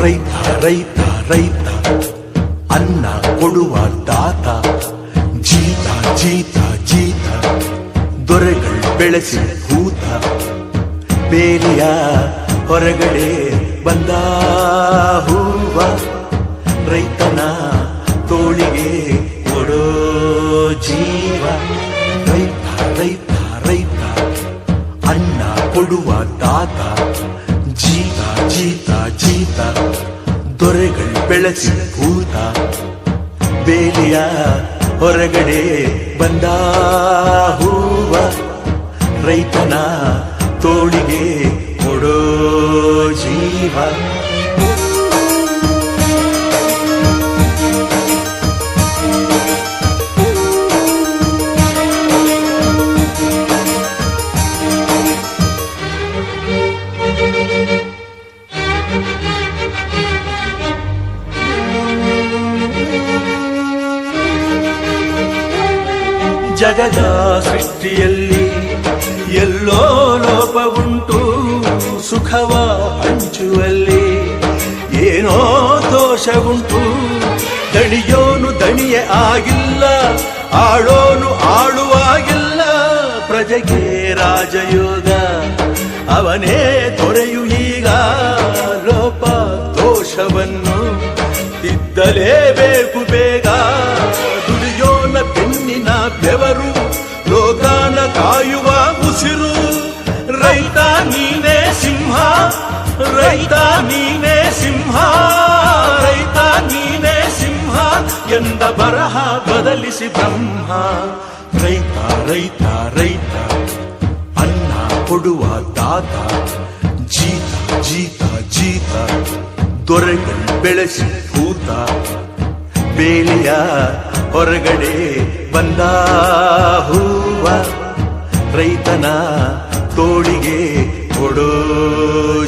ರೈತ ರೈತ ರೈತ ಅನ್ನ ಕೊಡುವ ದಾತ, ಜೀತ ಜೀತ ಜೀತ ದೊರೆಗಳು ಬೆಳೆಸಿ ಭೂತ, ಬೇಲಿಯ ಹೊರಗಡೆ ಬಂದ ಹೂವ, ರೈತನ ತೋಳಿಗೆ ಕೊಡೋ ಜೀವ. ರೈತ ರೈತ ರೈತ ಅನ್ನ ಕೊಡುವ ದಾತ, ಜೀತ ಜೀತ ಜೀತ ದೊರೆಗಳು ಬೆಳೆಸಿ ಭೂತ, ಬೇಲಿಯ ಹೊರಗಡೆ ಬಂದ ಹೂವ, ರೈತನ ತೋಳಿಗೆ ಕೊಡೋ ಜೀವ. ಜಗದ ಸೃಷ್ಟಿಯಲ್ಲಿ ಎಲ್ಲೋ ಲೋಪವುಂಟು, ಸುಖವ ಹಂಚುವಲ್ಲಿ ಏನೋ ದೋಷವುಂಟು. ದಣಿಯೋನು ದಣಿಯೇ ಆಗಿಲ್ಲ, ಆಳೋನು ಆಳುವಾಗಿಲ್ಲ, ಪ್ರಜೆಗೆ ರಾಜಯೋಗ ಅವನೇ ದೊರೆಯು ಈಗ. ಲೋಪ ದೋಷವನ್ನು ತಿದ್ದಲೇಬೇಕು ಬೇಗ, ದುಡಿಯೋನ ಬೆನ್ನಿನ ಬೆವರು, ಲೋಕಾನ ಕಾಯುವ ಉಸಿರು. ರೈತ ನೀನೇ ಸಿಂಹ, ರೈತ ನೀನೇ ಸಿಂಹ, ರೈತ ನೀನೇ ಸಿಂಹ ಎಂದ ಬರಹ ಬದಲಿಸಿ ಬ್ರಹ್ಮ. ರೈತ ರೈತ ರೈತ ಅನ್ನ ಕೊಡುವ ದಾತ, ಜೀತ ಜೀತ ಜೀತ ದೊರೆಗಳು ಬೆಳೆಸಿ ಭೂತ, ಬೇಲಿಯ ಹೊರಗಡೆ ಬಂದ ಹೂವ, ರೈತನ ತೋಳಿಗೆ ಕೊಡೋ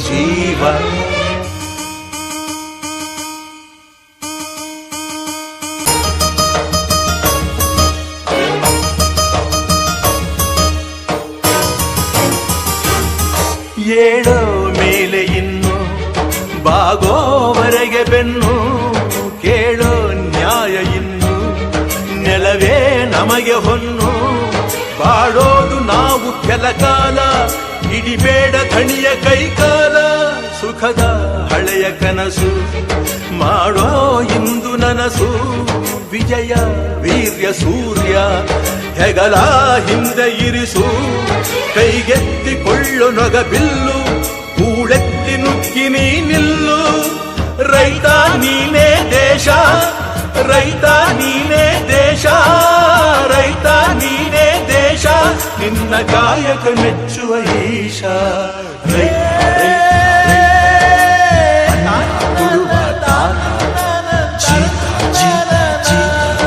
ಜೀವ. ಏಳೋ ಮೇಲೆ ಇನ್ನು ಬಾಗೋವರೆಗೆ ಬೆನ್ನು, ಕೇಳೋ ನ್ಯಾಯ ಇನ್ನು ನೆಲವೇ ನಮಗೆ ಹೊನ್ನು. ಬಾಳೋದು ನಾವು ಕೆಲಕಾಲ, ಹಿಡಿಬೇಡ ಧಣಿಯ ಕೈಕಾಲ. ಸುಖದ ಹಳೆಯ ಕನಸು ಮಾಡೋ ಇಂದು ನನಸು, ವಿಜಯ ವೀರ್ಯ ಸೂರ್ಯ ಹೆಗಲ ಹಿಂದೆ ಇರಿಸು. ಕೈಗೆತ್ತಿಕೊಳ್ಳು ನೊಗ ಬಿಲ್ಲು, ಕೂಳೆತ್ತಿ ನುಗ್ಗಿ ನೀ ನಿಲ್ಲು. ರೈತ ನೀನೇ ದೇಶ, ರೈತ ನೀನೇ ದೇಶ, ರೈತ ನೀನೇ ದೇಶ, ನಿನ್ನ ಕಾಯಕ ಮೆಚ್ಚುವ ಈಶ. ರೈತ ಕೊಡುವ ದಾತ, ಜೀತ ಜೀತ ಜೀತ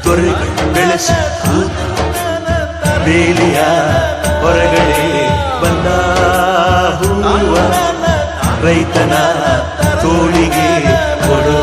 ದೊರೆಗಳು ಬೆಳೆಸಿ ಭೂತ, ಬೇಲಿಯ ಹೊರಗಡೆ ಬಂದ ಹೂವ, ರೈತನ ತೋಳಿಗೆ ಕೊಡೋ